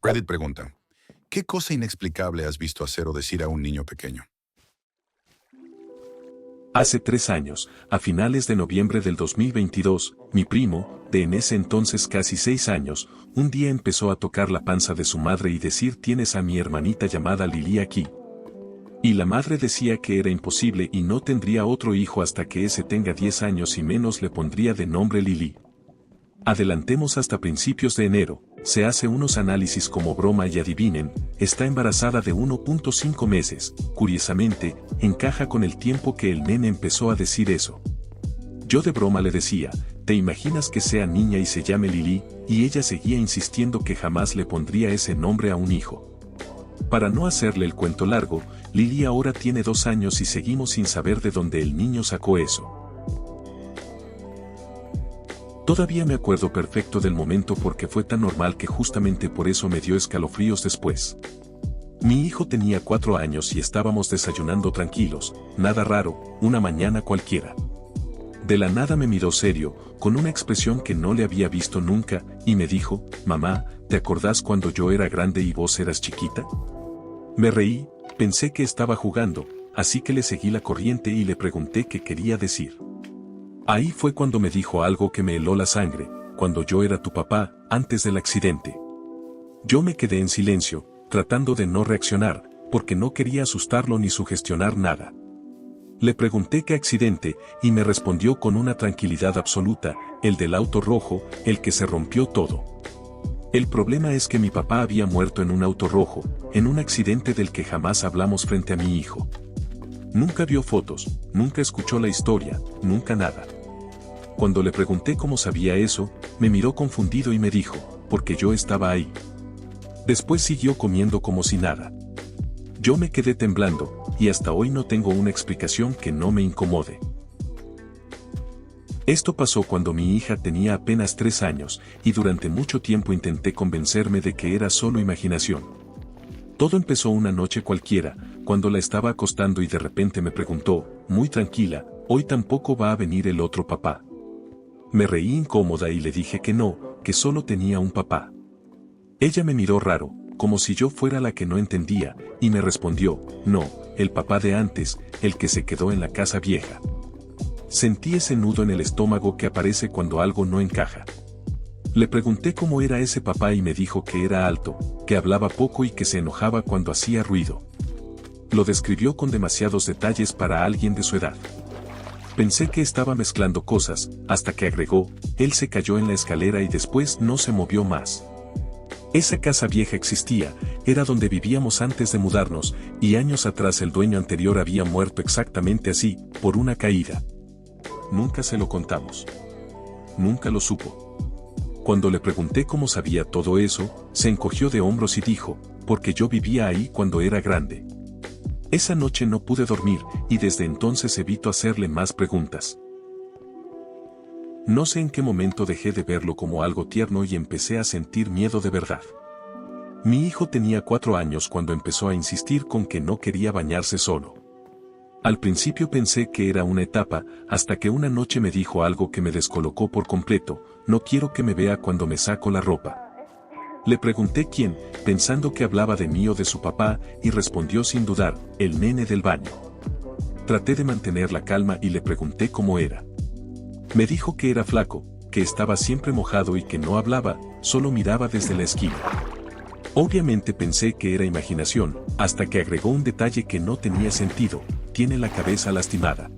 Reddit pregunta, ¿qué cosa inexplicable has visto hacer o decir a un niño pequeño? Hace 3 años, a finales de noviembre del 2022, mi primo, de en ese entonces casi 6 años, un día empezó a tocar la panza de su madre y decir: tienes a mi hermanita llamada Lili aquí. Y la madre decía que era imposible y no tendría otro hijo hasta que ese tenga 10 años y menos le pondría de nombre Lili. Adelantemos hasta principios de enero, se hace unos análisis como broma y adivinen, está embarazada de 1.5 meses, curiosamente, encaja con el tiempo que el nene empezó a decir eso. Yo de broma le decía, ¿te imaginas que sea niña y se llame Lili? Y ella seguía insistiendo que jamás le pondría ese nombre a un hijo. Para no hacerle el cuento largo, Lili ahora tiene 2 años y seguimos sin saber de dónde el niño sacó eso. Todavía me acuerdo perfecto del momento porque fue tan normal que justamente por eso me dio escalofríos después. Mi hijo tenía 4 años y estábamos desayunando tranquilos, nada raro, una mañana cualquiera. De la nada me miró serio, con una expresión que no le había visto nunca, y me dijo: mamá, ¿te acordás cuando yo era grande y vos eras chiquita? Me reí, pensé que estaba jugando, así que le seguí la corriente y le pregunté qué quería decir. Ahí fue cuando me dijo algo que me heló la sangre: cuando yo era tu papá, antes del accidente. Yo me quedé en silencio, tratando de no reaccionar, porque no quería asustarlo ni sugestionar nada. Le pregunté qué accidente, y me respondió con una tranquilidad absoluta: el del auto rojo, el que se rompió todo. El problema es que mi papá había muerto en un auto rojo, en un accidente del que jamás hablamos frente a mi hijo. Nunca vio fotos, nunca escuchó la historia, nunca nada. Cuando le pregunté cómo sabía eso, me miró confundido y me dijo: porque yo estaba ahí. Después siguió comiendo como si nada. Yo me quedé temblando, y hasta hoy no tengo una explicación que no me incomode. Esto pasó cuando mi hija tenía apenas 3 años, y durante mucho tiempo intenté convencerme de que era solo imaginación. Todo empezó una noche cualquiera, cuando la estaba acostando y de repente me preguntó, muy tranquila: ¿hoy tampoco va a venir el otro papá? Me reí incómoda y le dije que no, que solo tenía un papá. Ella me miró raro, como si yo fuera la que no entendía, y me respondió: no, el papá de antes, el que se quedó en la casa vieja. Sentí ese nudo en el estómago que aparece cuando algo no encaja. Le pregunté cómo era ese papá y me dijo que era alto, que hablaba poco y que se enojaba cuando hacía ruido. Lo describió con demasiados detalles para alguien de su edad. Pensé que estaba mezclando cosas, hasta que agregó: él se cayó en la escalera y después no se movió más. Esa casa vieja existía, era donde vivíamos antes de mudarnos, y años atrás el dueño anterior había muerto exactamente así, por una caída. Nunca se lo contamos. Nunca lo supo. Cuando le pregunté cómo sabía todo eso, se encogió de hombros y dijo: porque yo vivía ahí cuando era grande. Esa noche no pude dormir, y desde entonces evito hacerle más preguntas. No sé en qué momento dejé de verlo como algo tierno y empecé a sentir miedo de verdad. Mi hijo tenía 4 años cuando empezó a insistir con que no quería bañarse solo. Al principio pensé que era una etapa, hasta que una noche me dijo algo que me descolocó por completo: no quiero que me vea cuando me saco la ropa. Le pregunté quién, pensando que hablaba de mí o de su papá, y respondió sin dudar: el nene del baño. Traté de mantener la calma y le pregunté cómo era. Me dijo que era flaco, que estaba siempre mojado y que no hablaba, solo miraba desde la esquina. Obviamente pensé que era imaginación, hasta que agregó un detalle que no tenía sentido: tiene la cabeza lastimada.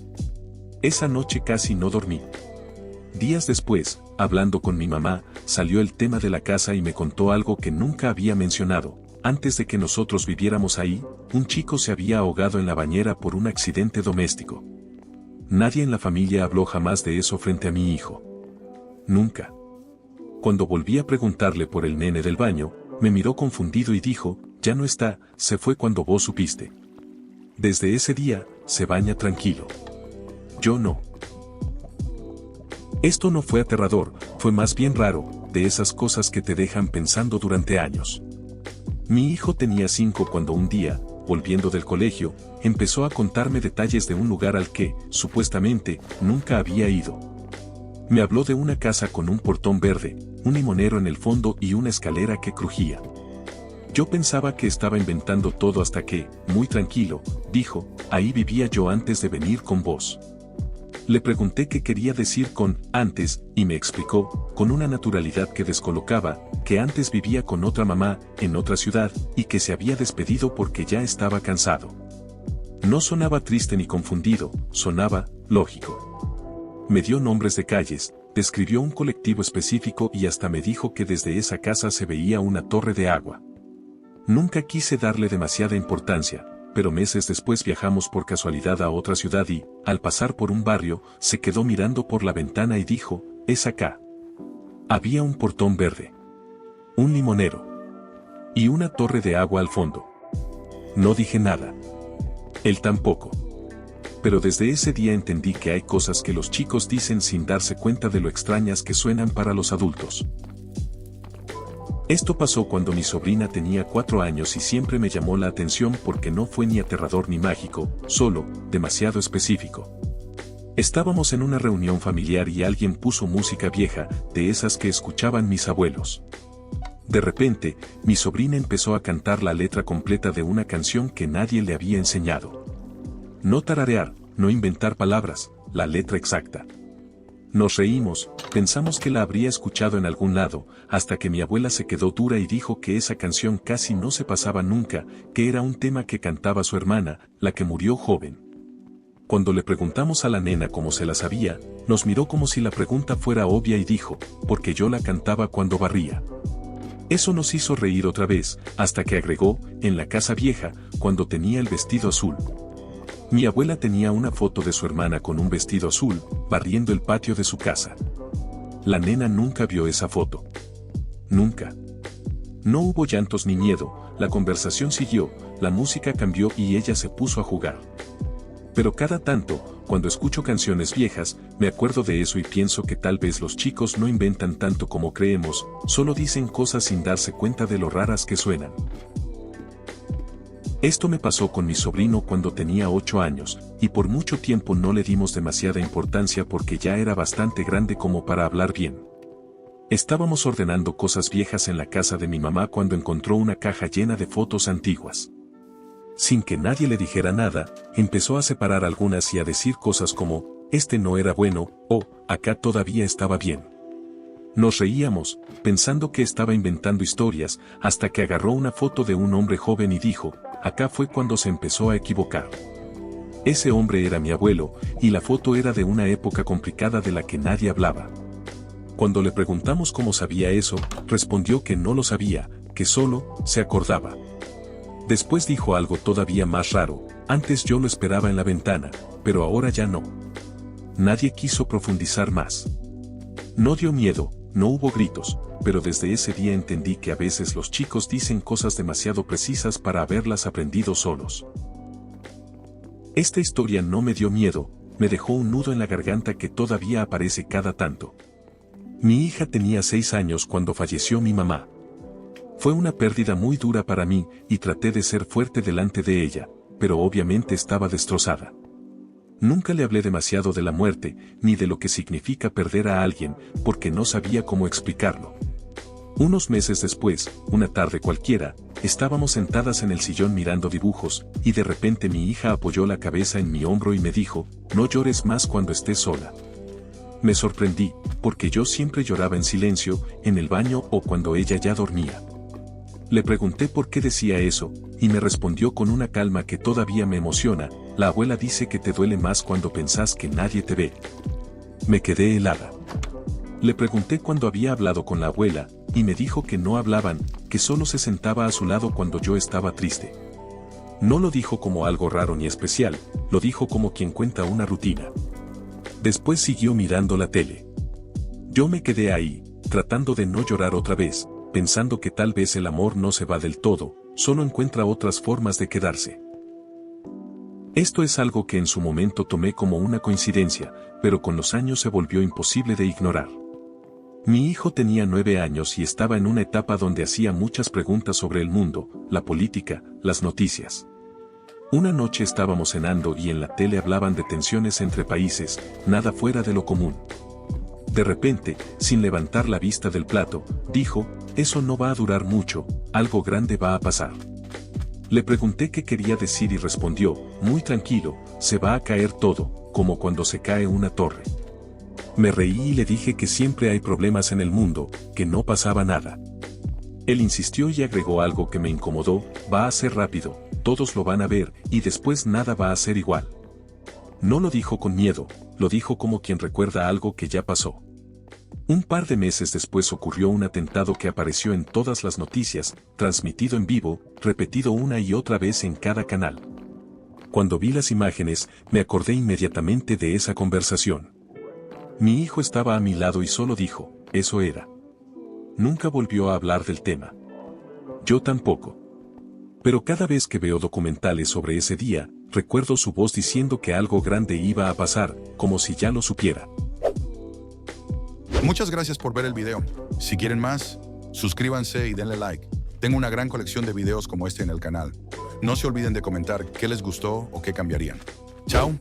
Esa noche casi no dormí. Días después, hablando con mi mamá, salió el tema de la casa y me contó algo que nunca había mencionado: antes de que nosotros viviéramos ahí, un chico se había ahogado en la bañera por un accidente doméstico. Nadie en la familia habló jamás de eso frente a mi hijo. Nunca. Cuando volví a preguntarle por el nene del baño, me miró confundido y dijo: ya no está, se fue cuando vos supiste. Desde ese día, se baña tranquilo. Yo no. Esto no fue aterrador, fue más bien raro, de esas cosas que te dejan pensando durante años. Mi hijo tenía 5 cuando un día, volviendo del colegio, empezó a contarme detalles de un lugar al que, supuestamente, nunca había ido. Me habló de una casa con un portón verde, un limonero en el fondo y una escalera que crujía. Yo pensaba que estaba inventando todo hasta que, muy tranquilo, dijo, ahí vivía yo antes de venir con vos. Le pregunté qué quería decir con antes, y me explicó, con una naturalidad que descolocaba, que antes vivía con otra mamá, en otra ciudad, y que se había despedido porque ya estaba cansado. No sonaba triste ni confundido, sonaba lógico. Me dio nombres de calles, describió un colectivo específico y hasta me dijo que desde esa casa se veía una torre de agua. Nunca quise darle demasiada importancia, pero meses después viajamos por casualidad a otra ciudad y, al pasar por un barrio, se quedó mirando por la ventana y dijo, es acá. Había un portón verde, un limonero y una torre de agua al fondo. No dije nada. Él tampoco. Pero desde ese día entendí que hay cosas que los chicos dicen sin darse cuenta de lo extrañas que suenan para los adultos. Esto pasó cuando mi sobrina tenía 4 años y siempre me llamó la atención porque no fue ni aterrador ni mágico, solo, demasiado específico. Estábamos en una reunión familiar y alguien puso música vieja, de esas que escuchaban mis abuelos. De repente, mi sobrina empezó a cantar la letra completa de una canción que nadie le había enseñado. No tararear, no inventar palabras, la letra exacta. Nos reímos, pensamos que la habría escuchado en algún lado, hasta que mi abuela se quedó dura y dijo que esa canción casi no se pasaba nunca, que era un tema que cantaba su hermana, la que murió joven. Cuando le preguntamos a la nena cómo se la sabía, nos miró como si la pregunta fuera obvia y dijo, porque yo la cantaba cuando barría. Eso nos hizo reír otra vez, hasta que agregó, en la casa vieja, cuando tenía el vestido azul. Mi abuela tenía una foto de su hermana con un vestido azul, barriendo el patio de su casa. La nena nunca vio esa foto. Nunca. No hubo llantos ni miedo, la conversación siguió, la música cambió y ella se puso a jugar. Pero cada tanto, cuando escucho canciones viejas, me acuerdo de eso y pienso que tal vez los chicos no inventan tanto como creemos, solo dicen cosas sin darse cuenta de lo raras que suenan. Esto me pasó con mi sobrino cuando tenía 8 años, y por mucho tiempo no le dimos demasiada importancia porque ya era bastante grande como para hablar bien. Estábamos ordenando cosas viejas en la casa de mi mamá cuando encontró una caja llena de fotos antiguas. Sin que nadie le dijera nada, empezó a separar algunas y a decir cosas como, este no era bueno, o, acá todavía estaba bien. Nos reíamos, pensando que estaba inventando historias, hasta que agarró una foto de un hombre joven y dijo, acá fue cuando se empezó a equivocar. Ese hombre era mi abuelo, y la foto era de una época complicada de la que nadie hablaba. Cuando le preguntamos cómo sabía eso, respondió que no lo sabía, que solo se acordaba. Después dijo algo todavía más raro, antes yo lo esperaba en la ventana, pero ahora ya no. Nadie quiso profundizar más. No dio miedo, no hubo gritos, pero desde ese día entendí que a veces los chicos dicen cosas demasiado precisas para haberlas aprendido solos. Esta historia no me dio miedo, me dejó un nudo en la garganta que todavía aparece cada tanto. Mi hija tenía 6 años cuando falleció mi mamá. Fue una pérdida muy dura para mí, y traté de ser fuerte delante de ella, pero obviamente estaba destrozada. Nunca le hablé demasiado de la muerte, ni de lo que significa perder a alguien, porque no sabía cómo explicarlo. Unos meses después, una tarde cualquiera, estábamos sentadas en el sillón mirando dibujos, y de repente mi hija apoyó la cabeza en mi hombro y me dijo, no llores más cuando estés sola. Me sorprendí, porque yo siempre lloraba en silencio, en el baño o cuando ella ya dormía. Le pregunté por qué decía eso, y me respondió con una calma que todavía me emociona, la abuela dice que te duele más cuando pensás que nadie te ve. Me quedé helada. Le pregunté cuándo había hablado con la abuela, y me dijo que no hablaban, que solo se sentaba a su lado cuando yo estaba triste. No lo dijo como algo raro ni especial, lo dijo como quien cuenta una rutina. Después siguió mirando la tele. Yo me quedé ahí, tratando de no llorar otra vez, pensando que tal vez el amor no se va del todo, solo encuentra otras formas de quedarse. Esto es algo que en su momento tomé como una coincidencia, pero con los años se volvió imposible de ignorar. Mi hijo tenía 9 años y estaba en una etapa donde hacía muchas preguntas sobre el mundo, la política, las noticias. Una noche estábamos cenando y en la tele hablaban de tensiones entre países, nada fuera de lo común. De repente, sin levantar la vista del plato, dijo, eso no va a durar mucho, algo grande va a pasar. Le pregunté qué quería decir y respondió, muy tranquilo, se va a caer todo, como cuando se cae una torre. Me reí y le dije que siempre hay problemas en el mundo, que no pasaba nada. Él insistió y agregó algo que me incomodó, va a ser rápido, todos lo van a ver, y después nada va a ser igual. No lo dijo con miedo, lo dijo como quien recuerda algo que ya pasó. Un par de meses después ocurrió un atentado que apareció en todas las noticias, transmitido en vivo, repetido una y otra vez en cada canal. Cuando vi las imágenes, me acordé inmediatamente de esa conversación. Mi hijo estaba a mi lado y solo dijo, eso era. Nunca volvió a hablar del tema. Yo tampoco. Pero cada vez que veo documentales sobre ese día, recuerdo su voz diciendo que algo grande iba a pasar, como si ya lo supiera. Muchas gracias por ver el video. Si quieren más, suscríbanse y denle like. Tengo una gran colección de videos como este en el canal. No se olviden de comentar qué les gustó o qué cambiarían. Chao.